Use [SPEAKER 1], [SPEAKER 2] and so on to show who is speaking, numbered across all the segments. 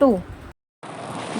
[SPEAKER 1] 2।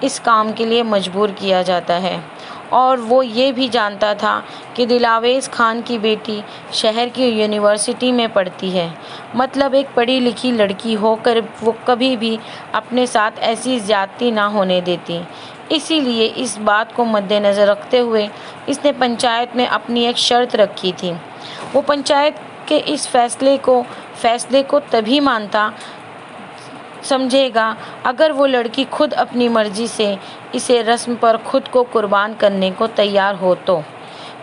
[SPEAKER 2] اس کام کے لیے مجبور کیا جاتا ہے، اور وہ یہ بھی جانتا تھا کہ دلاویز خان کی بیٹی شہر کی یونیورسٹی میں پڑھتی ہے، مطلب ایک پڑھی لکھی لڑکی ہو کر وہ کبھی بھی اپنے ساتھ ایسی زیادتی نہ ہونے دیتی۔ اسی لیے اس بات کو مد نظر رکھتے ہوئے اس نے پنچایت میں اپنی ایک شرط رکھی تھی۔ وہ پنچایت کے اس فیصلے کو تبھی مانتا سمجھے گا اگر وہ لڑکی خود اپنی مرضی سے اسے رسم پر خود کو قربان کرنے کو تیار ہو تو،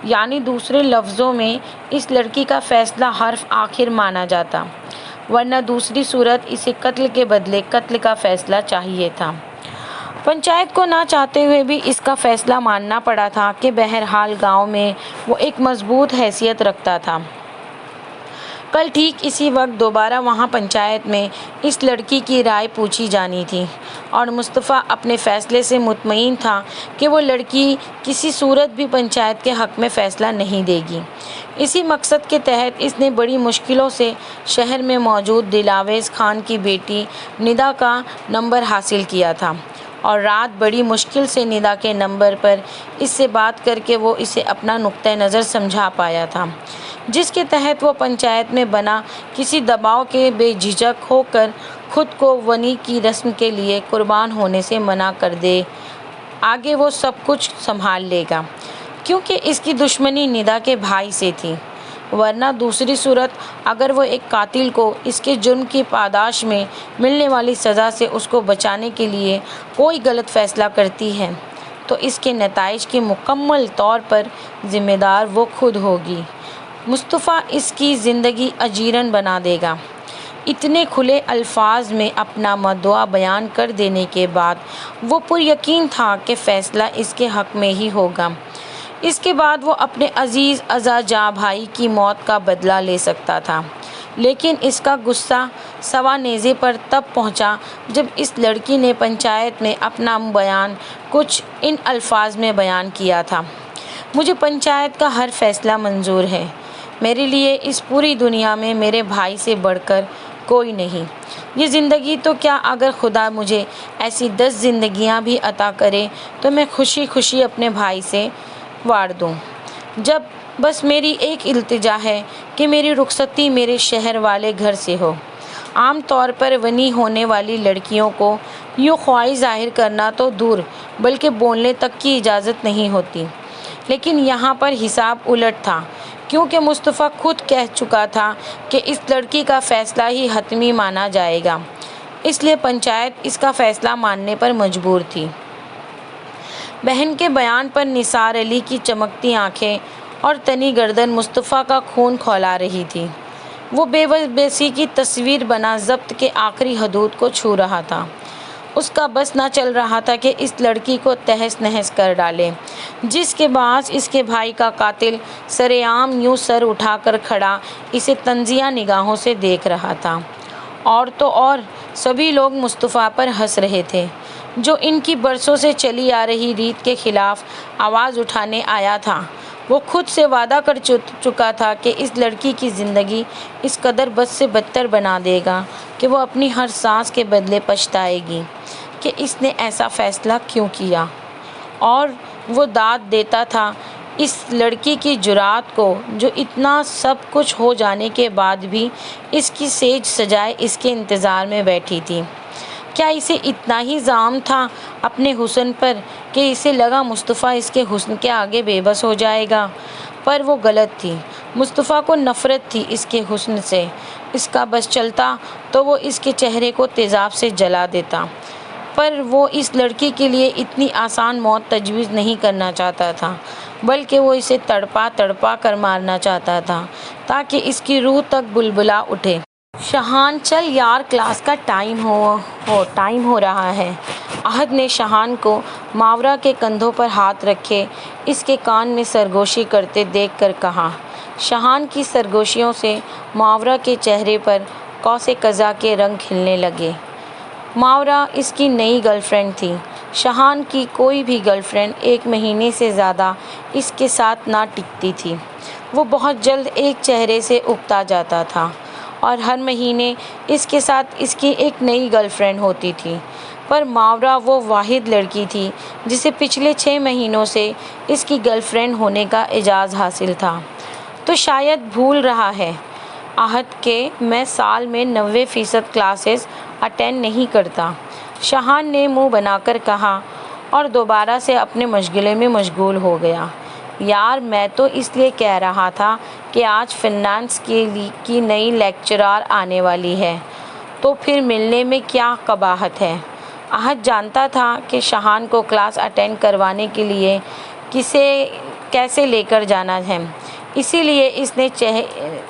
[SPEAKER 2] یعنی دوسرے لفظوں میں اس لڑکی کا فیصلہ حرف آخر مانا جاتا، ورنہ دوسری صورت اسے قتل کے بدلے قتل کا فیصلہ چاہیے تھا۔ پنچایت کو نہ چاہتے ہوئے بھی اس کا فیصلہ ماننا پڑا تھا کہ بہرحال گاؤں میں وہ ایک مضبوط حیثیت رکھتا تھا۔ کل ٹھیک اسی وقت دوبارہ وہاں پنچایت میں اس لڑکی کی رائے پوچھی جانی تھی، اور مصطفیٰ اپنے فیصلے سے مطمئن تھا کہ وہ لڑکی کسی صورت بھی پنچایت کے حق میں فیصلہ نہیں دے گی۔ اسی مقصد کے تحت اس نے بڑی مشکلوں سے شہر میں موجود دلاویز خان کی بیٹی ندا کا نمبر حاصل کیا تھا، اور رات بڑی مشکل سے ندا کے نمبر پر اس سے بات کر کے وہ اسے اپنا نقطۂ نظر سمجھا پایا تھا، جس کے تحت وہ پنچایت میں بنا کسی دباؤ کے بے جھجک ہو کر خود کو ونی کی رسم کے لیے قربان ہونے سے منع کر دے۔ آگے وہ سب کچھ سنبھال لے گا، کیونکہ اس کی دشمنی ندا کے بھائی سے تھی، ورنہ دوسری صورت اگر وہ ایک قاتل کو اس کے جرم کی پاداش میں ملنے والی سزا سے اس کو بچانے کے لیے کوئی غلط فیصلہ کرتی ہے تو اس کے نتائج کی مکمل طور پر ذمہ دار وہ خود ہوگی۔ مصطفیٰ اس کی زندگی اجیرن بنا دے گا۔ اتنے کھلے الفاظ میں اپنا مدعا بیان کر دینے کے بعد وہ پر یقین تھا کہ فیصلہ اس کے حق میں ہی ہوگا۔ اس کے بعد وہ اپنے عزیز ازاں جاں بھائی کی موت کا بدلہ لے سکتا تھا، لیکن اس کا غصہ سوا نیزے پر تب پہنچا جب اس لڑکی نے پنچایت میں اپنا بیان کچھ ان الفاظ میں بیان کیا تھا: مجھے پنچایت کا ہر فیصلہ منظور ہے۔ میرے لیے اس پوری دنیا میں میرے بھائی سے بڑھ کر کوئی نہیں۔ یہ زندگی تو کیا، اگر خدا مجھے ایسی 10 زندگیاں بھی عطا کرے تو میں خوشی خوشی اپنے بھائی سے وار دوں۔ جب بس میری ایک التجا ہے کہ میری رخصتی میرے شہر والے گھر سے ہو۔ عام طور پر ونی ہونے والی لڑکیوں کو یوں خواہش ظاہر کرنا تو دور بلکہ بولنے تک کی اجازت نہیں ہوتی، لیکن یہاں پر حساب الٹ تھا، کیونکہ مصطفیٰ خود کہہ چکا تھا کہ اس لڑکی کا فیصلہ ہی حتمی مانا جائے گا، اس لیے پنچایت اس کا فیصلہ ماننے پر مجبور تھی۔ بہن کے بیان پر نثار علی کی چمکتی آنکھیں اور تنی گردن مصطفیٰ کا خون کھولا رہی تھی۔ وہ بے بسی کی تصویر بنا ضبط کے آخری حدود کو چھو رہا تھا۔ اس کا بس نہ چل رہا تھا کہ اس لڑکی کو تہس نہس کر ڈالے، جس کے باعث اس کے بھائی کا قاتل سرِ عام یوں سر اٹھا کر کھڑا اسے طنزیہ نگاہوں سے دیکھ رہا تھا، اور تو اور سبھی لوگ مصطفیٰ پر ہنس رہے تھے، جو ان کی برسوں سے چلی آ رہی ریت کے خلاف آواز اٹھانے آیا تھا۔ وہ خود سے وعدہ کر چکا تھا کہ اس لڑکی کی زندگی اس قدر بد سے بدتر بنا دے گا کہ وہ اپنی ہر سانس کے بدلے پچھتائے گی کہ اس نے ایسا فیصلہ کیوں کیا، اور وہ داد دیتا تھا اس لڑکی کی جرات کو جو اتنا سب کچھ ہو جانے کے بعد بھی اس کی سیج سجائے اس کے انتظار میں بیٹھی تھی۔ کیا اسے اتنا ہی زعم تھا اپنے حسن پر کہ اسے لگا مصطفیٰ اس کے حسن کے آگے بے بس ہو جائے گا؟ پر وہ غلط تھی۔ مصطفیٰ کو نفرت تھی اس کے حسن سے۔ اس کا بس چلتا تو وہ اس کے چہرے کو تیزاب سے جلا دیتا، پر وہ اس لڑکی کے لیے اتنی آسان موت تجویز نہیں کرنا چاہتا تھا، بلکہ وہ اسے تڑپا تڑپا کر مارنا چاہتا تھا تاکہ اس کی روح تک بلبلا اٹھے۔ شاہان، چل یار، کلاس کا ٹائم ہو رہا ہے۔ احد نے شاہان کو ماورا کے کندھوں پر ہاتھ رکھے اس کے کان میں سرگوشی کرتے دیکھ کر کہا۔ شاہان کی سرگوشیوں سے ماورا کے چہرے پر قوس قزح کے رنگ کھلنے لگے۔ ماورا اس کی نئی گرل فرینڈ تھی۔ شاہان کی کوئی بھی گرل فرینڈ 1 مہینے سے زیادہ اس کے ساتھ نہ ٹکتی تھی۔ وہ بہت جلد ایک چہرے سے اکتا جاتا تھا، اور ہر مہینے اس کے ساتھ اس کی ایک نئی گرل فرینڈ ہوتی تھی۔ پر ماورا وہ واحد لڑکی تھی جسے پچھلے 6 مہینوں سے اس کی گرل فرینڈ ہونے کا اعزاز حاصل تھا۔ تو شاید بھول رہا ہے عہد کہ میں سال میں 90% کلاسز اٹینڈ نہیں کرتا، شاہان نے منہ بنا کر کہا اور دوبارہ سے اپنے مشغلے میں مشغول ہو گیا۔ یار میں تو اس لیے کہہ رہا تھا کہ آج فنانس کی نئی لیکچرار آنے والی ہے، تو پھر ملنے میں کیا قباحت ہے۔ عہد جانتا تھا کہ شاہان کو کلاس اٹینڈ کروانے کے لیے کیسے لے کر جانا ہے، اسی لیے اس نے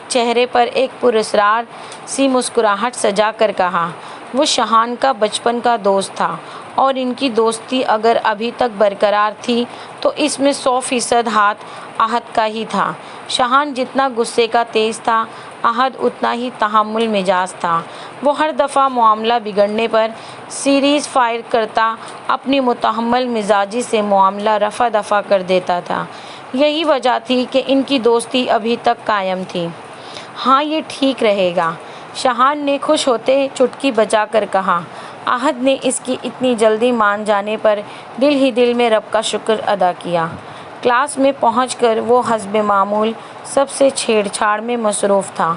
[SPEAKER 2] چہرے پر ایک پراسرار سی مسکراہٹ سجا کر کہا، وہ شاہان کا بچپن کا دوست تھا اور ان کی دوستی اگر ابھی تک برقرار تھی تو اس میں 100% ہاتھ عہد کا ہی تھا۔ شاہان جتنا غصے کا تیز تھا، عہد اتنا ہی تحمل مزاج تھا۔ وہ ہر دفعہ معاملہ بگڑنے پر سیریز فائر کرتا، اپنی متحمل مزاجی سے معاملہ رفع دفع کر دیتا تھا۔ یہی وجہ تھی کہ ان کی دوستی ابھی تک قائم تھی۔ ہاں یہ ٹھیک رہے گا، شاہان نے خوش ہوتے چٹکی بجا کر کہا۔ عہد نے اس کی اتنی جلدی مان جانے پر دل ہی دل میں رب کا شکر ادا کیا۔ کلاس میں پہنچ کر وہ حسب معمول سب سے چھیڑ چھاڑ میں مصروف تھا۔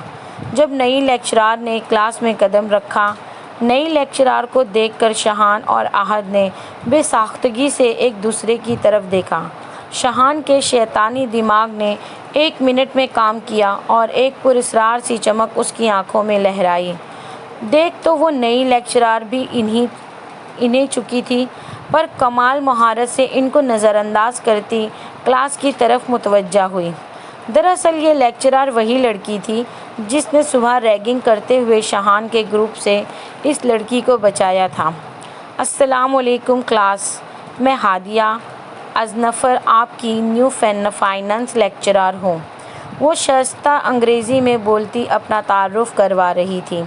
[SPEAKER 2] جب نئی لیکچرار نے کلاس میں قدم رکھا، نئی لیکچرار کو دیکھ کر شاہان اور عہد نے بے ساختگی سے ایک دوسرے کی طرف دیکھا۔ شاہان کے شیطانی دماغ نے 1 منٹ میں کام کیا اور ایک پراسرار سی چمک اس کی آنکھوں میں لہرائی۔ دیکھ تو وہ نئی لیکچرار بھی انہیں چکی تھی، پر کمال مہارت سے ان کو نظر انداز کرتی کلاس کی طرف متوجہ ہوئی۔ دراصل یہ لیکچرار وہی لڑکی تھی جس نے صبح ریگنگ کرتے ہوئے شاہان کے گروپ سے اس لڑکی کو بچایا تھا۔ السلام علیکم کلاس، میں ہادیہ ازنفر آپ کی نیو فائنانس لیکچرار ہوں۔ وہ شائستہ انگریزی میں بولتی اپنا تعارف کروا رہی تھی۔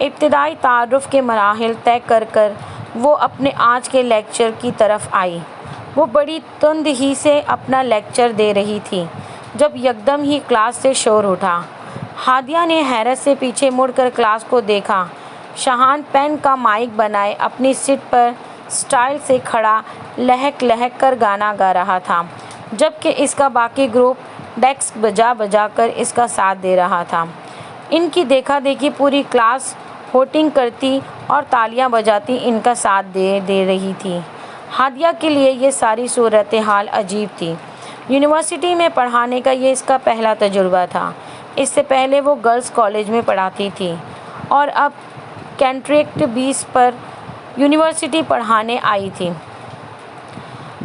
[SPEAKER 2] ابتدائی تعارف کے مراحل طے کر کر وہ اپنے آج کے لیکچر کی طرف آئی۔ وہ بڑی تند ہی سے اپنا لیکچر دے رہی تھی جب یکدم ہی کلاس سے شور اٹھا۔ ہادیہ نے حیرت سے پیچھے مڑ کر کلاس کو دیکھا۔ شاہان پین کا مائک بنائے اپنی سیٹ پر سٹائل سے کھڑا لہک لہک کر گانا گا رہا تھا، جبکہ اس کا باقی گروپ ڈیسک بجا بجا کر اس کا ساتھ دے رہا تھا۔ ان کی دیکھا دیکھی پوری کلاس ہوٹنگ کرتی اور تالیاں بجاتی ان کا ساتھ دے رہی تھی۔ ہادیہ کے لیے یہ ساری صورتحال عجیب تھی۔ یونیورسٹی میں پڑھانے کا یہ اس کا پہلا تجربہ تھا۔ اس سے پہلے وہ گرلز کالج میں پڑھاتی تھی اور اب کنٹریکٹ بیس پر یونیورسٹی پڑھانے آئی تھی۔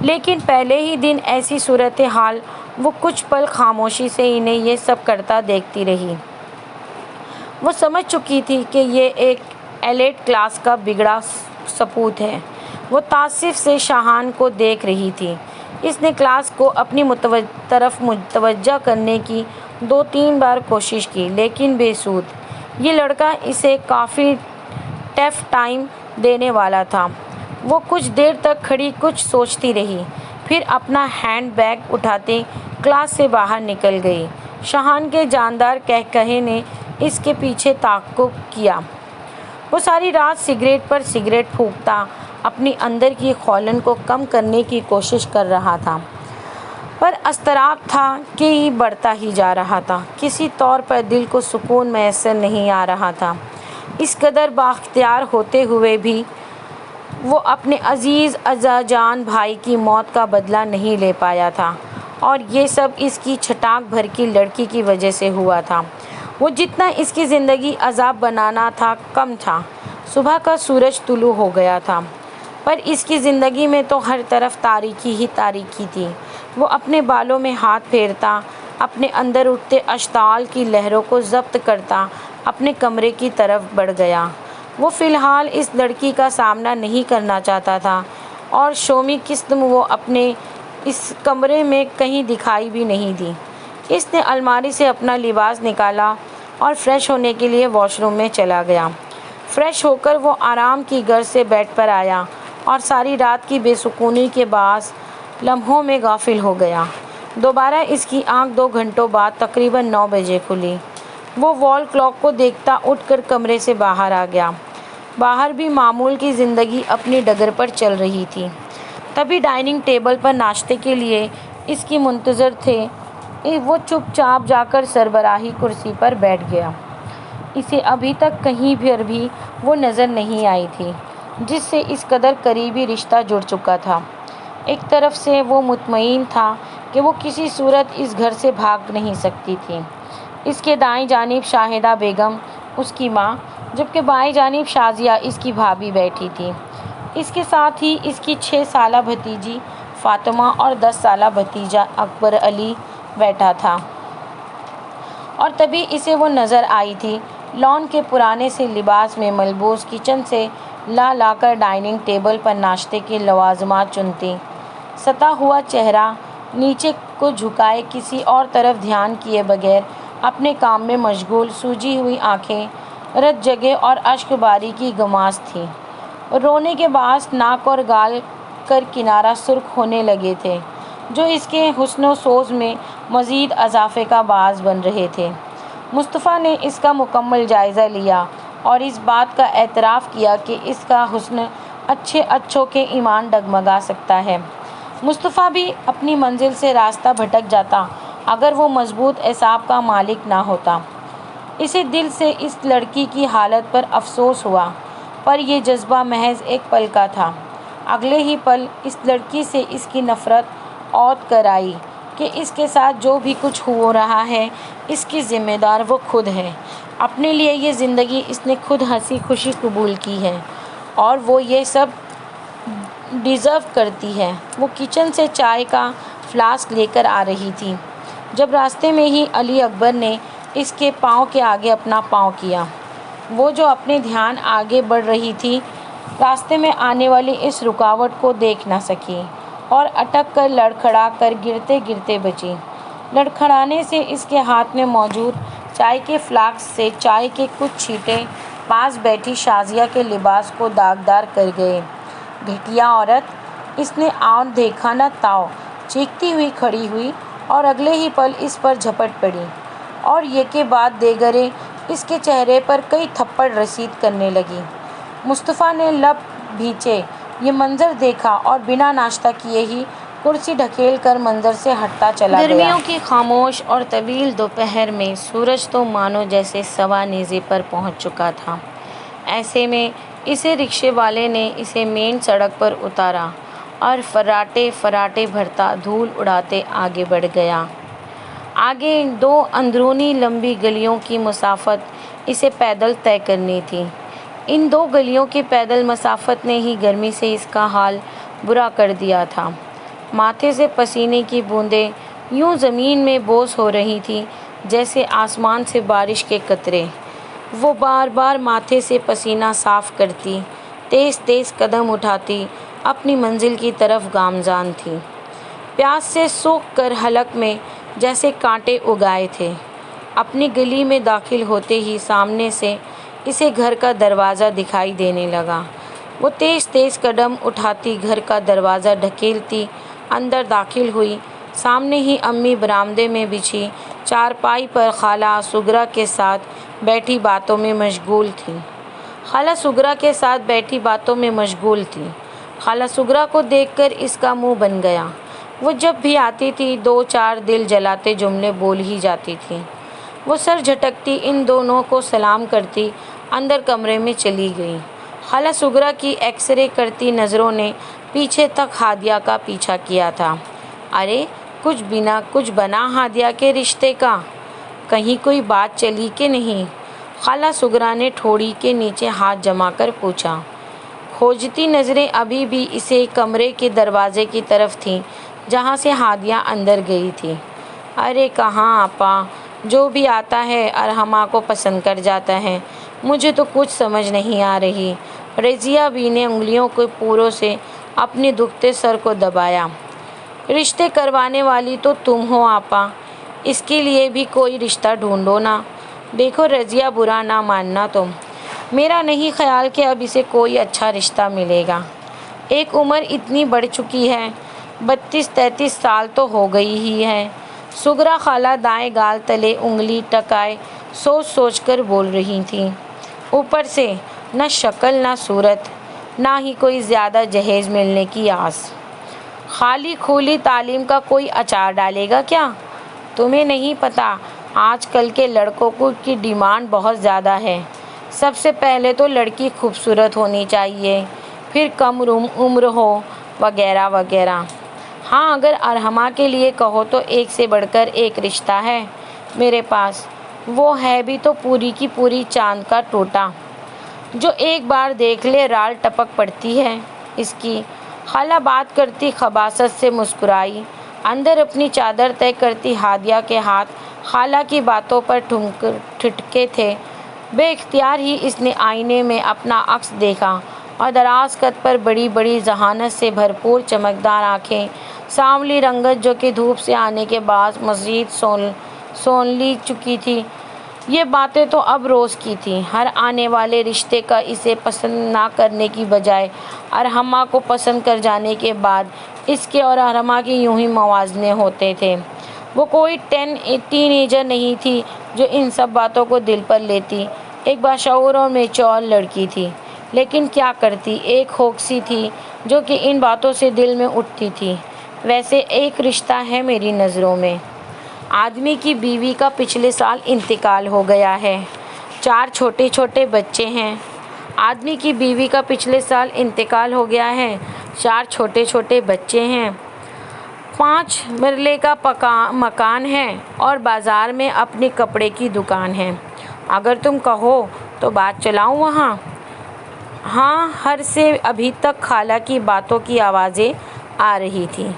[SPEAKER 2] لیکن پہلے ہی دن ایسی صورتحال وہ کچھ پل خاموشی سے انہیں یہ سب کرتا دیکھتی رہی۔ وہ سمجھ چکی تھی کہ یہ ایک ایلیٹ کلاس کا بگڑا سپوت ہے۔ وہ تعصب سے شاہان کو دیکھ رہی تھی۔ اس نے کلاس کو اپنی طرف متوجہ کرنے کی 2-3 بار کوشش کی، لیکن بے سود۔ یہ لڑکا اسے کافی ٹف ٹائم دینے والا تھا۔ وہ کچھ دیر تک کھڑی کچھ سوچتی رہی، پھر اپنا ہینڈ بیگ اٹھاتے کلاس سے باہر نکل گئی۔ شاہان کے جاندار قہقہے نے اس کے پیچھے تعاقب کیا۔ وہ ساری رات سگریٹ پر سگریٹ پھونکتا اپنی اندر کی خولن کو کم کرنے کی کوشش کر رہا تھا، پر اضطراب تھا کہ یہ بڑھتا ہی جا رہا تھا۔ کسی طور پر دل کو سکون میسر نہیں آ رہا تھا۔ اس قدر بااختیار ہوتے ہوئے بھی وہ اپنے عزیز عزاجان بھائی کی موت کا بدلہ نہیں لے پایا تھا، اور یہ سب اس کی چھٹاک بھر کی لڑکی کی وجہ سے ہوا تھا۔ وہ جتنا اس کی زندگی عذاب بنانا تھا کم تھا۔ صبح کا سورج طلوع ہو گیا تھا، پر اس کی زندگی میں تو ہر طرف تاریکی ہی تاریکی تھی۔ وہ اپنے بالوں میں ہاتھ پھیرتا، اپنے اندر اٹھتے اشتعال کی لہروں کو ضبط کرتا اپنے کمرے کی طرف بڑھ گیا۔ وہ فی الحال اس لڑکی کا سامنا نہیں کرنا چاہتا تھا، اور شومی قسم وہ اپنے اس کمرے میں کہیں دکھائی بھی نہیں دی۔ اس نے الماری سے اپنا لباس نکالا اور فریش ہونے کے لیے واش روم میں چلا گیا۔ فریش ہو کر وہ آرام کی غرض سے بیڈ پر آیا اور ساری رات کی بے سکونی کے باعث لمحوں میں غافل ہو گیا۔ دوبارہ اس کی آنکھ 2 گھنٹوں بعد تقریباً 9 بجے کھلی۔ وہ وال کلاک کو دیکھتا اٹھ کر کمرے سے باہر آ گیا۔ باہر بھی معمول کی زندگی اپنی ڈگر پر چل رہی تھی۔ تبھی ڈائننگ ٹیبل پر ناشتے کے لیے اس کی منتظر تھے، وہ چپ چاپ جا کر سربراہی کرسی پر بیٹھ گیا۔ اسے ابھی تک کہیں پر بھی وہ نظر نہیں آئی تھی جس سے اس قدر قریبی رشتہ جڑ چکا تھا۔ ایک طرف سے وہ مطمئن تھا کہ وہ کسی صورت اس گھر سے بھاگ نہیں سکتی تھی۔ اس کے دائیں جانب شاہدہ بیگم اس کی ماں، جبکہ بائیں جانب شازیہ اس کی بھابھی بیٹھی تھی۔ اس کے ساتھ ہی اس کی 6 سالہ بھتیجی فاطمہ اور 10 سالہ بھتیجا اکبر علی بیٹھا تھا۔ اور تبھی اسے وہ نظر آئی تھی، لون کے پرانے سے لباس میں ملبوس، کچن سے لا کر ڈائننگ ٹیبل پر ناشتے کے لوازمات چنتی، ستا ہوا چہرہ نیچے کو جھکائے کسی اور طرف دھیان کیے بغیر اپنے کام میں مشغول، سوجی ہوئی آنکھیں رت جگہ اور اشک باری کی گماس تھی۔ رونے کے باعث ناک اور گال کر کنارہ سرخ ہونے لگے تھے، جو اس کے حسن و سوز میں مزید اضافے کا باعث بن رہے تھے۔ مصطفیٰ نے اس کا مکمل جائزہ لیا اور اس بات کا اعتراف کیا کہ اس کا حسن اچھوں کے ایمان ڈگمگا سکتا ہے۔ مصطفیٰ بھی اپنی منزل سے راستہ بھٹک جاتا اگر وہ مضبوط اعصاب کا مالک نہ ہوتا۔ اسے دل سے اس لڑکی کی حالت پر افسوس ہوا، پر یہ جذبہ محض ایک پل کا تھا۔ اگلے ہی پل اس لڑکی سے اس کی نفرت عود کر آئی کہ اس کے ساتھ جو بھی کچھ ہو رہا ہے اس کی ذمہ دار وہ خود ہے۔ اپنے لیے یہ زندگی اس نے خود ہنسی خوشی قبول کی ہے اور وہ یہ سب ڈیزرو کرتی ہے۔ وہ کچن سے چائے کا فلاسک لے کر آ رہی تھی جب راستے میں ہی علی اکبر نے اس کے پاؤں کے آگے اپنا پاؤں کیا۔ وہ جو اپنے دھیان آگے بڑھ رہی تھی، راستے میں آنے والی اس رکاوٹ کو دیکھ نہ سکی اور اٹک کر لڑکھڑا کر گرتے گرتے بچی۔ لڑکھڑانے سے اس کے ہاتھ میں موجود چائے کے فلاسک سے چائے کے کچھ چھینٹے پاس بیٹھی شازیہ کے لباس کو داغدار کر گئے۔ گھٹیا عورت، اس نے آؤ دیکھا نہ تاؤ چیختی ہوئی کھڑی ہوئی اور اگلے ہی پل اس پر جھپٹ پڑی اور یکے بعد دیگرے اس کے چہرے پر کئی تھپڑ رسید کرنے لگی۔ مصطفیٰ نے لب بھینچے یہ منظر دیکھا اور بنا ناشتہ کیے ہی کرسی ڈھکیل کر منظر سے ہٹتا چلا گیا۔ گرمیوں کی خاموش اور طویل دوپہر میں سورج تو مانو جیسے سوا نیزے پر پہنچ چکا تھا۔ ایسے میں اسے رکشے والے نے اسے مین سڑک پر اتارا اور فراٹے فراٹے بھرتا دھول اڑاتے آگے بڑھ گیا۔ آگے 2 اندرونی لمبی گلیوں کی مسافت اسے پیدل طے کرنی تھی۔ ان 2 گلیوں کی پیدل مسافت نے ہی گرمی سے اس کا حال برا کر دیا تھا۔ ماتھے سے پسینے کی بوندیں یوں زمین میں بوس ہو رہی تھیں جیسے آسمان سے بارش کے قطرے۔ وہ بار بار ماتھے سے پسینہ صاف کرتی، تیز تیز قدم اٹھاتی اپنی منزل کی طرف گامزن تھی۔ پیاس سے سوکھ کر حلق میں جیسے کانٹے اگائے تھے۔ اپنی گلی میں داخل ہوتے ہی سامنے سے اسے گھر کا دروازہ دکھائی دینے لگا۔ وہ تیز تیز قدم اٹھاتی گھر کا دروازہ ڈھکیلتی اندر داخل ہوئی۔ سامنے ہی امی برآمدے میں بچھی چارپائی پر خالہ سغرا کے ساتھ بیٹھی باتوں میں مشغول تھیں۔ خالہ سغرا کو دیکھ کر اس کا منہ بن گیا۔ وہ جب بھی آتی تھی 2-4 دل جلاتے جملے بول ہی جاتی تھی۔ وہ سر جھٹکتی ان دونوں کو سلام کرتی اندر کمرے میں چلی گئی۔ خالہ سغرا کی ایکس رے کرتی نظروں نے پیچھے تک ہادیہ کا پیچھا کیا تھا۔ ارے کچھ بنا ہادیہ کے رشتے کا؟ کہیں کوئی بات چلی کہ نہیں؟ خالہ سغرا نے ٹھوڑی کے نیچے ہاتھ جما کر پوچھا۔ کھوجتی نظریں ابھی بھی اسے کمرے کے دروازے کی طرف تھیں جہاں سے ہادیہ اندر گئی تھی۔ ارے کہاں آپا، جو بھی آتا ہے ارحمہ کو پسند کر جاتا ہے، مجھے تو کچھ سمجھ نہیں آ رہی۔ رضیہ بی نے انگلیوں کے پوروں سے اپنے دکھتے سر کو دبایا۔ رشتے کروانے والی تو تم ہو آپا، اس کے لیے بھی کوئی رشتہ ڈھونڈو نا۔ دیکھو رضیہ، برا نہ ماننا تم، میرا نہیں خیال کہ اب اسے کوئی اچھا رشتہ ملے گا۔ ایک عمر اتنی بڑھ چکی ہے، 32-33 سال تو ہو گئی ہی ہے۔ سغرا خالہ دائیں گال تلے انگلی ٹکائے سوچ کر بول رہی تھیں۔ اوپر سے نہ شکل نہ صورت، نہ ہی کوئی زیادہ جہیز ملنے کی آس۔ خالی کھلی تعلیم کا کوئی اچار ڈالے گا کیا؟ تمہیں نہیں پتہ آج کل کے لڑکوں کی ڈیمانڈ بہت زیادہ ہے۔ سب سے پہلے تو لڑکی خوبصورت ہونی چاہیے، پھر کم عمر ہو، وغیرہ وغیرہ۔ ہاں، اگر ارحمہ کے لیے کہو تو ایک سے بڑھ کر ایک رشتہ ہے میرے پاس، وہ ہے بھی تو پوری کی پوری چاند کا ٹوٹا، جو ایک بار دیکھ لے رال ٹپک پڑتی ہے اس کی۔ خالہ بات کرتی خباثت سے مسکرائی۔ اندر اپنی چادر طے کرتی ہادیہ کے ہاتھ خالہ کی باتوں پر ٹھٹکے تھے۔ بے اختیار ہی اس نے آئینے میں اپنا عکس دیکھا اور دراز قد پر بڑی بڑی ذہانت سے بھرپور چمکدار آنکھیں، سانولی رنگت جو کہ دھوپ سے آنے کے باعث مزید سونلی چکی تھی۔ یہ باتیں تو اب روز کی تھیں۔ ہر آنے والے رشتے کا اسے پسند نہ کرنے کی بجائے ارحمہ کو پسند کر جانے کے بعد اس کے اور ارحمہ کے یوں ہی موازنے ہوتے تھے۔ وہ کوئی ٹین ایجر نہیں تھی جو ان سب باتوں کو دل پر لیتی، ایک باشعور اور میچور لڑکی تھی، لیکن کیا کرتی، ایک ہوک سی تھی جو کہ ان باتوں سے دل میں اٹھتی تھی۔ ویسے ایک رشتہ ہے میری نظروں میں۔ آدمی کی بیوی کا پچھلے سال انتقال ہو گیا ہے، 4 چھوٹے چھوٹے بچے ہیں۔ آدمی کی بیوی کا پچھلے سال انتقال ہو گیا ہے، 4 چھوٹے چھوٹے بچے ہیں، 5 مرلے کا مکان ہے اور بازار میں اپنی کپڑے کی دکان ہے۔ اگر تم کہو تو بات چلاؤں وہاں؟ ہاں، ہر سے ابھی تک خالہ کی باتوں کی آوازیں آ رہی تھیں۔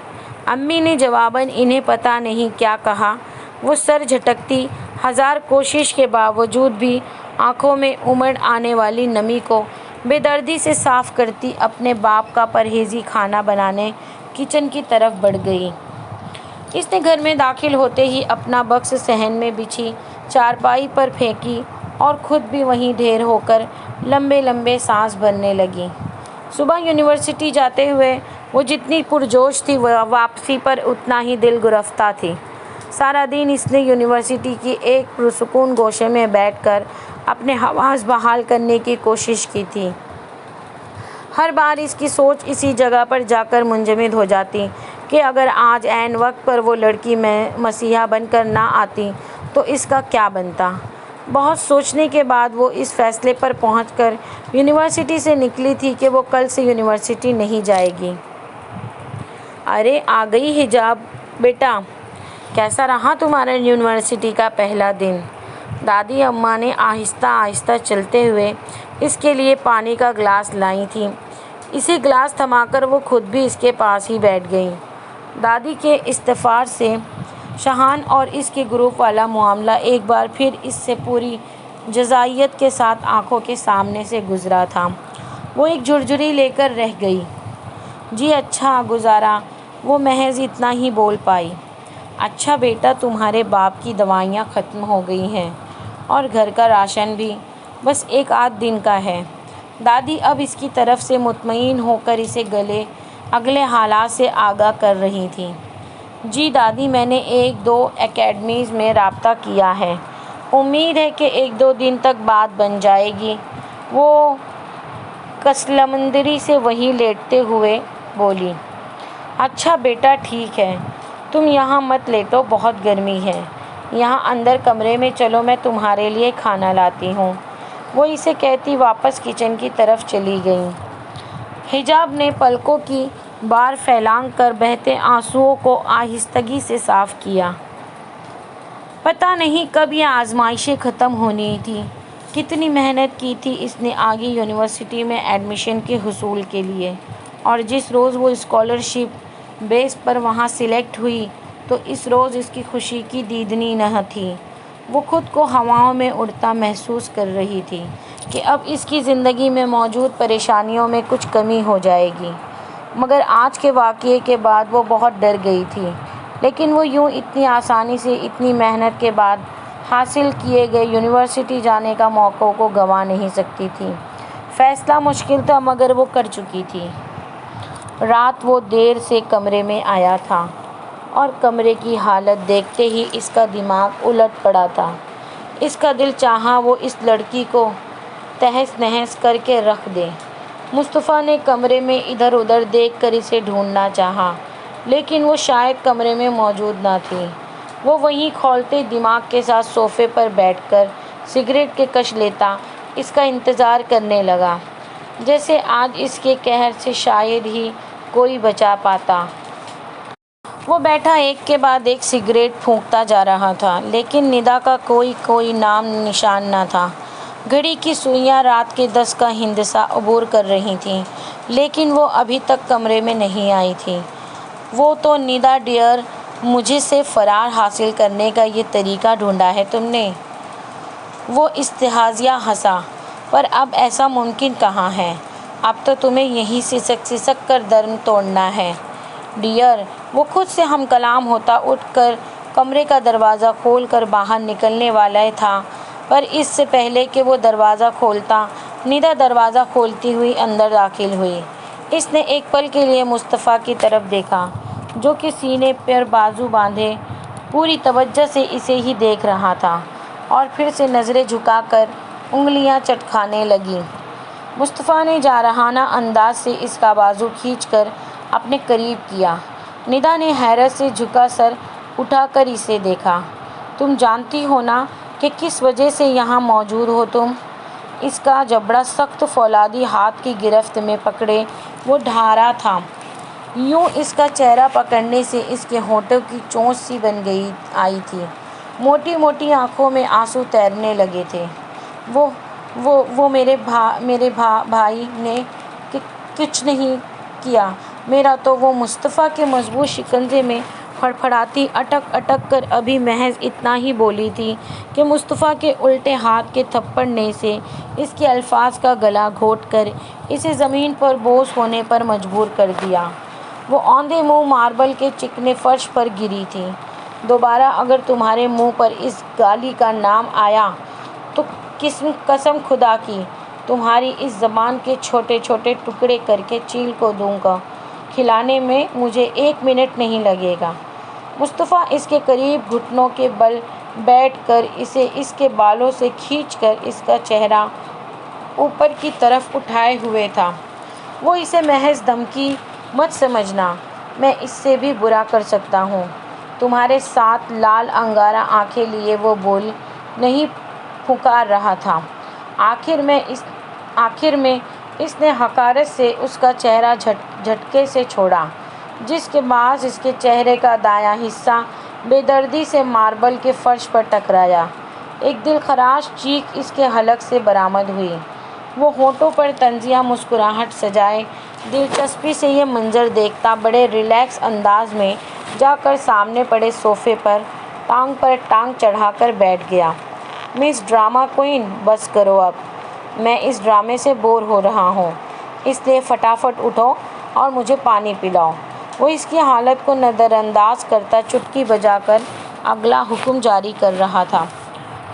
[SPEAKER 2] امی نے جواباً انہیں پتہ نہیں کیا کہا۔ وہ سر جھٹکتی، ہزار کوشش کے باوجود بھی آنکھوں میں امڑ آنے والی نمی کو بے دردی سے صاف کرتی اپنے باپ کا پرہیزی کھانا بنانے کچن کی طرف بڑھ گئی۔ اس نے گھر میں داخل ہوتے ہی اپنا بکس صحن میں بچھی چارپائی پر پھینکی اور خود بھی وہیں ڈھیر ہو کر لمبے لمبے سانس بھرنے لگی۔ صبح یونیورسٹی جاتے ہوئے وہ جتنی پرجوش تھی، واپسی پر اتنا ہی دل گرفتہ تھی۔ سارا دن اس نے یونیورسٹی کی ایک پرسکون گوشے میں بیٹھ کر اپنے حواس بحال کرنے کی کوشش کی تھی۔ ہر بار اس کی سوچ اسی جگہ پر جا کر منجمد ہو جاتی کہ اگر آج عین وقت پر وہ لڑکی مسیحا بن کر نہ آتی تو اس کا کیا بنتا۔ بہت سوچنے کے بعد وہ اس فیصلے پر پہنچ کر یونیورسٹی سے نکلی تھی کہ وہ کل سے یونیورسٹی نہیں جائے گی۔ ارے آ گئی حجاب بیٹا، کیسا رہا تمہارا یونیورسٹی کا پہلا دن؟ دادی اماں نے آہستہ آہستہ چلتے ہوئے اس کے لیے پانی کا گلاس لائی تھیں۔ اسی گلاس تھما کر وہ خود بھی اس کے پاس ہی بیٹھ گئیں۔ دادی کے استغفار سے شاہان اور اس کے گروپ والا معاملہ ایک بار پھر اس سے پوری جزائیت کے ساتھ آنکھوں کے سامنے سے گزرا تھا۔ وہ ایک جھرجھری لے کر رہ گئی۔ جی اچھا گزارا، وہ محض اتنا ہی بول پائی۔ اچھا بیٹا، تمہارے باپ کی دوائیاں ختم ہو گئی ہیں اور گھر کا راشن بھی بس 1 دن کا ہے۔ دادی اب اس کی طرف سے مطمئن ہو کر اسے اگلے حالات سے آگاہ کر رہی تھیں۔ جی دادی، میں نے 1-2 اکیڈمیز میں رابطہ کیا ہے، امید ہے کہ 1-2 دن تک بات بن جائے گی۔ وہ کسلمندری سے وہیں لیٹتے ہوئے بولی۔ اچھا بیٹا ٹھیک ہے، تم یہاں مت لیٹو، بہت گرمی ہے یہاں، اندر کمرے میں چلو، میں تمہارے لیے کھانا لاتی ہوں۔ وہ اسے کہتی واپس کچن کی طرف چلی گئیں۔ حجاب نے پلکوں کی بار پھیلانگ کر بہتے آنسوؤں کو آہستگی سے صاف کیا۔ پتہ نہیں کب یہ آزمائشیں ختم ہونی تھیں۔ کتنی محنت کی تھی اس نے آگے یونیورسٹی میں ایڈمیشن کے حصول کے لیے، اور جس روز وہ اسکالرشپ بیس پر وہاں سلیکٹ ہوئی تو اس روز اس کی خوشی کی دیدنی نہ تھی۔ وہ خود کو ہواؤں میں اڑتا محسوس کر رہی تھی کہ اب اس کی زندگی میں موجود پریشانیوں میں کچھ کمی ہو جائے گی، مگر آج کے واقعے کے بعد وہ بہت ڈر گئی تھی۔ لیکن وہ یوں اتنی آسانی سے اتنی محنت کے بعد حاصل کیے گئے یونیورسٹی جانے کا موقع کو گنوا نہیں سکتی تھی۔ فیصلہ مشکل تھا مگر وہ کر چکی تھی۔ رات وہ دیر سے کمرے میں آیا تھا اور کمرے کی حالت دیکھتے ہی اس کا دماغ الٹ پڑا تھا۔ اس کا دل چاہا وہ اس لڑکی کو تہس نہس کر کے رکھ دے۔ مصطفیٰ نے کمرے میں ادھر ادھر دیکھ کر اسے ڈھونڈنا چاہا، لیکن وہ شاید کمرے میں موجود نہ تھی۔ وہ وہیں کھولتے دماغ کے ساتھ صوفے پر بیٹھ کر سگریٹ کے کش لیتا اس کا انتظار کرنے لگا، جیسے آج اس کے قہر سے شاید ہی کوئی بچا پاتا۔ وہ بیٹھا ایک کے بعد ایک سگریٹ پھونکتا جا رہا تھا، لیکن ندا کا کوئی نام نشان نہ تھا۔ گھڑی کی سوئیاں رات کے 10 کا ہندسہ عبور کر رہی تھیں، لیکن وہ ابھی تک کمرے میں نہیں آئی تھی۔ وہ تو ندا ڈیئر، مجھے سے فرار حاصل کرنے کا یہ طریقہ ڈھونڈا ہے تم نے؟ وہ استہزائیہ ہنسا۔ پر اب ایسا ممکن کہاں ہے؟ اب تو تمہیں یہیں سسک کر درم توڑنا ہے ڈیئر۔ وہ خود سے ہم کلام ہوتا اٹھ کر کمرے کا دروازہ کھول کر باہر نکلنے والا تھا، پر اس سے پہلے کہ وہ دروازہ کھولتا، ندا دروازہ کھولتی ہوئی اندر داخل ہوئی۔ اس نے ایک پل کے لیے مصطفیٰ کی طرف دیکھا، جو کہ سینے پر بازو باندھے پوری توجہ سے اسے ہی دیکھ رہا تھا، اور پھر سے نظریں جھکا کر انگلیاں چٹکانے لگی۔ مصطفیٰ نے جارحانہ انداز سے اس کا بازو کھینچ کر اپنے قریب کیا۔ ندا نے حیرت سے جھکا سر اٹھا کر اسے دیکھا۔ تم جانتی ہو نا کہ کس وجہ سے یہاں موجود ہو تم؟ اس کا جبڑا سخت فولادی ہاتھ کی گرفت میں پکڑے وہ ڈھا تھا، یوں اس کا چہرہ پکڑنے سے اس کے ہونٹوں کی چونچ سی بن آئی تھی، موٹی موٹی آنکھوں میں آنسو تیرنے لگے تھے۔ وہ میرے بھائی نے کچھ نہیں کیا میرا تو وہ مصطفیٰ کے مضبوط شکنجے میں پھڑپھڑاتی اٹک اٹک کر ابھی محض اتنا ہی بولی تھی کہ مصطفیٰ کے الٹے ہاتھ کے تھپڑ نے سے اس کے الفاظ کا گلا گھونٹ کر اسے زمین پر بوس ہونے پر مجبور کر دیا۔ وہ اوندھے منہ ماربل کے چکنے فرش پر گری تھی۔ دوبارہ اگر تمہارے منہ پر اس گالی کا نام آیا تو قسم خدا کی تمہاری اس زبان کے چھوٹے چھوٹے ٹکڑے کر کے چیل کو دوں گا، کھلانے میں مجھے 1 منٹ نہیں لگے گا۔ مصطفیٰ اس کے قریب گھٹنوں کے بل بیٹھ کر اسے اس کے بالوں سے کھینچ کر اس کا چہرہ اوپر کی طرف اٹھائے ہوئے تھا۔ وہ اسے محض دھمکی مت سمجھنا، میں اس سے بھی برا کر سکتا ہوں۔ تمہارے ساتھ لال انگارہ آنکھیں لیے وہ بول نہیں پکار رہا تھا۔ آخر میں اس نے حقارت سے اس کا چہرہ جھٹکے سے چھوڑا، جس کے باعث اس کے چہرے کا دایاں حصہ بے دردی سے ماربل کے فرش پر ٹکرایا۔ ایک دلخراش چیخ اس کے حلق سے برآمد ہوئی۔ وہ ہونٹوں پر طنزیہ مسکراہٹ سجائے دلچسپی سے یہ منظر دیکھتا بڑے ریلیکس انداز میں جا کر سامنے پڑے صوفے پر ٹانگ چڑھا کر بیٹھ گیا۔ مس ڈرامہ کوئن، بس کرو اب، میں اس ڈرامے سے بور ہو رہا ہوں، اس لیے فٹافٹ اٹھو اور مجھے پانی پلاؤ۔ وہ اس کی حالت کو نظر انداز کرتا چٹکی بجا کر اگلا حکم جاری کر رہا تھا۔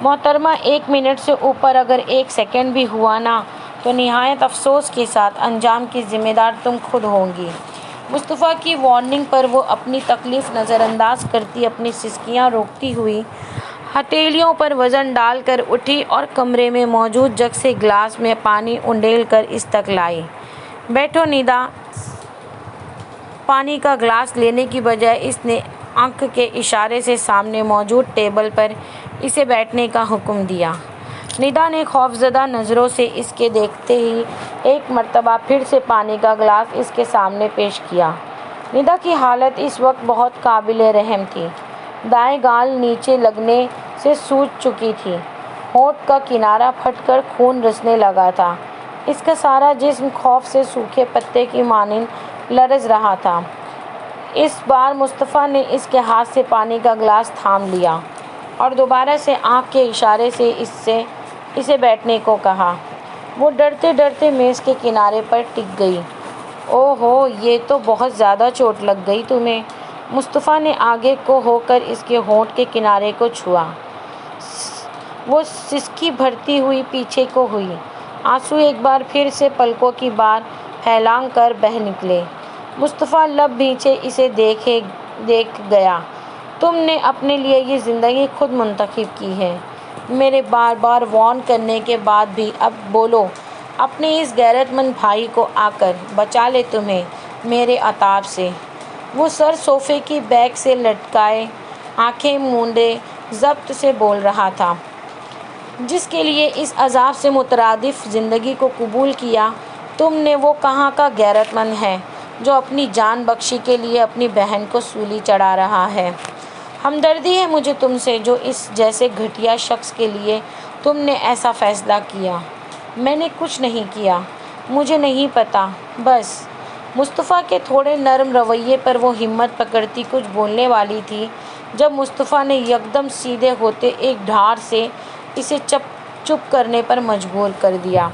[SPEAKER 2] محترمہ، 1 منٹ سے اوپر اگر 1 سیکنڈ بھی ہوا نا تو نہایت افسوس کے ساتھ انجام کی ذمہ دار تم خود ہوں گی۔ مصطفیٰ کی وارننگ پر وہ اپنی تکلیف نظر انداز کرتی اپنی سسکیاں روکتی ہوئی ہتھیلیوں پر وزن ڈال کر اٹھی اور کمرے میں موجود جگ سے گلاس میں پانی انڈیل کر اس تک لائی۔ بیٹھو ندا۔ پانی کا گلاس لینے کی بجائے اس نے آنکھ کے اشارے سے سامنے موجود ٹیبل پر اسے بیٹھنے کا حکم دیا۔ ندا نے خوفزدہ نظروں سے اس کے دیکھتے ہی ایک مرتبہ پھر سے پانی کا گلاس اس کے سامنے پیش کیا۔ ندا کی حالت اس وقت بہت قابل رحم تھی۔ دائیں گال نیچے لگنے سے سوج چکی تھی، ہونٹ کا کنارہ پھٹ کر خون رسنے لگا تھا، اس کا سارا جسم خوف سے سوکھے پتے کی مانند لرز رہا تھا۔ اس بار مصطفیٰ نے اس کے ہاتھ سے پانی کا گلاس تھام لیا اور دوبارہ سے آنکھ کے اشارے سے اسے بیٹھنے کو کہا۔ وہ ڈرتے ڈرتے میز کے کنارے پر ٹک گئی۔ اوہ ہو، یہ تو بہت زیادہ چوٹ لگ گئی تمہیں۔ مصطفیٰ نے آگے کو ہو کر اس کے ہونٹ کے کنارے کو چھوا۔ وہ سسکی بھرتی ہوئی پیچھے کو ہوئی، آنسو ایک بار پھر سے پلکوں کی بار پھیلان کر بہہ نکلے۔ مصطفیٰ لب بھینچے اسے دیکھ گیا۔ تم نے اپنے لیے یہ زندگی خود منتخب کی ہے، میرے بار بار وارن کرنے کے بعد بھی اب بولو، اپنے اس غیرت مند بھائی کو آ کر بچا لے تمہیں میرے عطاب سے۔ وہ سر صوفے کی بیک سے لٹکائے، آنکھیں مونڈے ضبط سے بول رہا تھا، جس کے لیے اس عذاب سے مترادف زندگی کو قبول کیا، تم نے وہ کہاں کا غیرت مند ہے جو اپنی جان بخشی کے لیے اپنی بہن کو سولی چڑھا رہا ہے؟ ہمدردی ہے مجھے تم سے جو اس جیسے گھٹیا شخص کے لیے تم نے ایسا فیصلہ کیا۔ میں نے کچھ نہیں کیا، مجھے نہیں پتہ، بس۔ مصطفیٰ کے تھوڑے نرم رویے پر وہ ہمت پکڑتی کچھ بولنے والی تھی جب مصطفیٰ نے یکدم سیدھے ہوتے ایک ڈھار سے اسے چپ کرنے پر مجبور کر دیا۔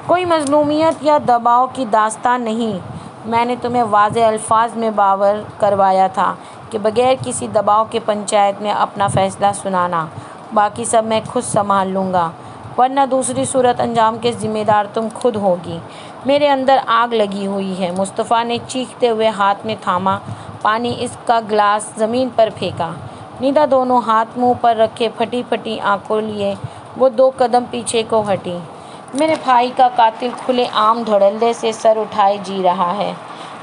[SPEAKER 2] کوئی مظلومیت یا دباؤ کی داستان نہیں، میں نے تمہیں واضح الفاظ میں باور کروایا تھا کہ بغیر کسی دباؤ کے پنچایت میں اپنا فیصلہ سنانا، باقی سب میں خود سنبھال لوں گا، ورنہ دوسری صورت انجام کے ذمہ دار تم خود ہوگی۔ میرے اندر آگ لگی ہوئی ہے۔ مصطفیٰ نے چیختے ہوئے ہاتھ میں تھاما پانی اس کا گلاس زمین پر پھینکا۔ ندا دونوں ہاتھ منہ پر رکھے پھٹی پھٹی آنکھوں لیے وہ 2 قدم پیچھے کو ہٹی۔ میرے بھائی کا قاتل کھلے عام دھڑلے سے سر اٹھائے جی رہا ہے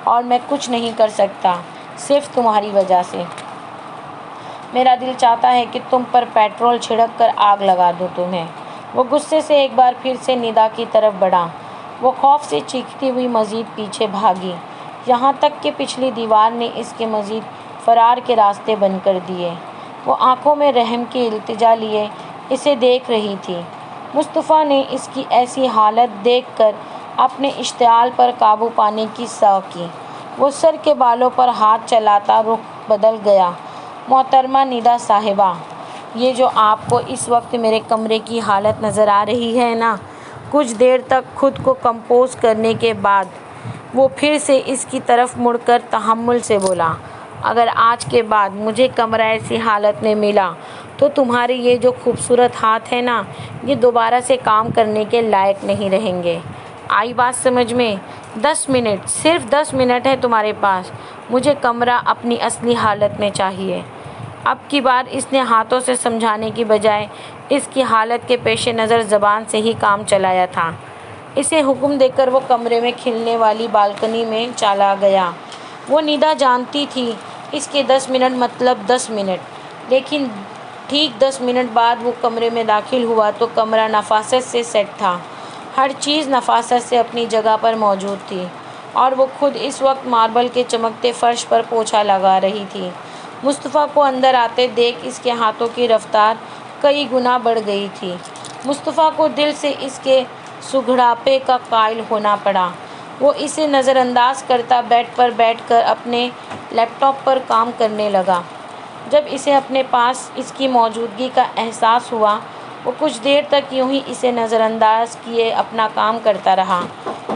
[SPEAKER 2] اور میں کچھ نہیں کر سکتا، صرف تمہاری وجہ سے۔ میرا دل چاہتا ہے کہ تم پر پیٹرول چھڑک کر آگ لگا دوں تمہیں۔ وہ غصے سے ایک بار پھر سے ندا کی طرف بڑھا۔ وہ خوف سے چیختی ہوئی مزید پیچھے بھاگی، یہاں تک کہ پچھلی دیوار نے اس کے مزید فرار کے راستے بند کر دیے۔ وہ آنکھوں میں رحم کی التجا لیے اسے دیکھ رہی تھی۔ مصطفیٰ نے اس کی ایسی حالت دیکھ کر اپنے اشتعال پر قابو پانے کی سعی کی۔ وہ سر کے بالوں پر ہاتھ چلاتا رخ بدل گیا۔ محترمہ ندا صاحبہ، یہ جو آپ کو اس وقت میرے کمرے کی حالت نظر آ رہی ہے نا۔ کچھ دیر تک خود کو کمپوز کرنے کے بعد وہ پھر سے اس کی طرف مڑ کر تحمل سے بولا، اگر آج کے بعد مجھے کمرہ ایسی حالت میں ملا تو تمہارے یہ جو خوبصورت ہاتھ ہیں نا، یہ دوبارہ سے کام کرنے کے لائق نہیں رہیں گے۔ آئی بات سمجھ میں؟ 10 منٹ، صرف 10 منٹ ہے تمہارے پاس۔ مجھے کمرہ اپنی اصلی حالت میں چاہیے۔ اب کی بار اس نے ہاتھوں سے سمجھانے کی بجائے اس کی حالت کے پیش نظر زبان سے ہی کام چلایا تھا۔ اسے حکم دے کر وہ کمرے میں کھلنے والی بالکنی میں چلا گیا۔ وہ ندا جانتی تھی اس کے 10 منٹ مطلب 10 منٹ، لیکن ٹھیک 10 منٹ بعد وہ کمرے میں داخل ہوا تو کمرہ نفاست سے سیٹ تھا۔ ہر چیز نفاست سے اپنی جگہ پر موجود تھی اور وہ خود اس وقت ماربل کے چمکتے فرش پر پوچھا لگا رہی تھی۔ مصطفیٰ کو اندر آتے دیکھ اس کے ہاتھوں کی رفتار کئی گنا بڑھ گئی تھی۔ مصطفیٰ کو دل سے اس کے سگڑاپے کا قائل ہونا پڑا۔ وہ اسے نظر انداز کرتا بیڈ پر بیٹھ کر اپنے لیپ ٹاپ پر کام کرنے لگا۔ جب اسے اپنے پاس اس کی موجودگی کا احساس ہوا، وہ کچھ دیر تک یوں ہی اسے نظر انداز کیے اپنا کام کرتا رہا،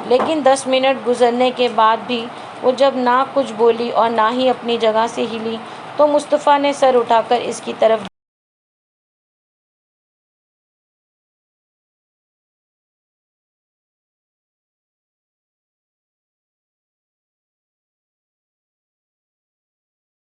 [SPEAKER 2] لیکن 10 منٹ گزرنے کے بعد بھی وہ جب نہ کچھ بولی اور نہ ہی اپنی جگہ سے ہلی تو مصطفیٰ نے سر اٹھا کر اس کی طرف